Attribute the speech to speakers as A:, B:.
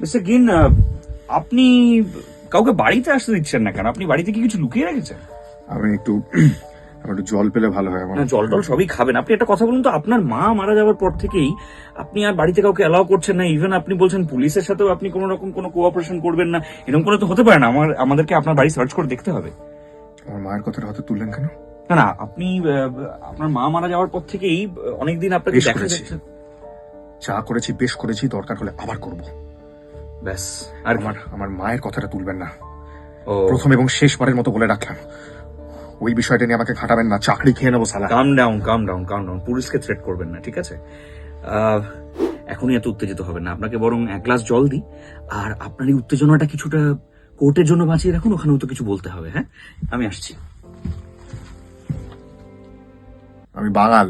A: Mister গিন, আপনি কাউকে বাড়িতে আসতে দিচ্ছেন না কেন? আপনি বাড়িতে কি কিছু লুকিয়ে রেখেছেন?
B: আমি একটু আমার একটু জল পেলে ভালো হয় আমার।
A: না, জল টল সবই খাবেন। আপনি একটা কথা বলুন তো, আপনার মা মারা যাওয়ার পর থেকেই আপনি আর বাড়িতে কাউকে অ্যালাউ করছেন না। ইভেন আপনি বলছেন পুলিশের সাথেও আপনি কোনো রকম কোনো কোঅপারেশন করবেন না। এরকম করে তো হতে পারে না। আমাদেরকে আপনার বাড়ি সার্চ করে দেখতে হবে।
B: আমার মায়ের কথাটা হয়তো তুললেন কেন?
A: না না, আপনি আপনার মা মারা যাওয়ার পর থেকেই অনেকদিন আপনাকে
B: বেশ
A: দেখা
B: করেছি।
A: যাচ্ছে।
B: যা করেছি বেশ করেছি, দরকার হলে আবার করব।
A: ব্যাস। আর
B: আমার আমার মায়ের কথাটা তুলবেন না।
A: ও,
B: প্রথম এবং শেষবারের মতো বলে রাখলাম, ওই বিষয়টা নিয়ে আমাকে খাটাবেন না, চাকরি খেয়ে নেবো সালা।
A: কাম ডাউন, কাম ডাউন, কাম ডাউন। পুলিশকে থ্রেট করবেন না, ঠিক আছে? এখনই এত উত্তেজিত হবেন না। আপনাকে বরং এক গ্লাস জল দিই। আর আপনার এই উত্তেজনাটা কিছুটা কোর্টের জন্য বাঁচিয়ে রাখুন, ওখানেও তো কিছু বলতে হবে। হ্যাঁ, আমি আসছি।
B: আমি বাঙাল।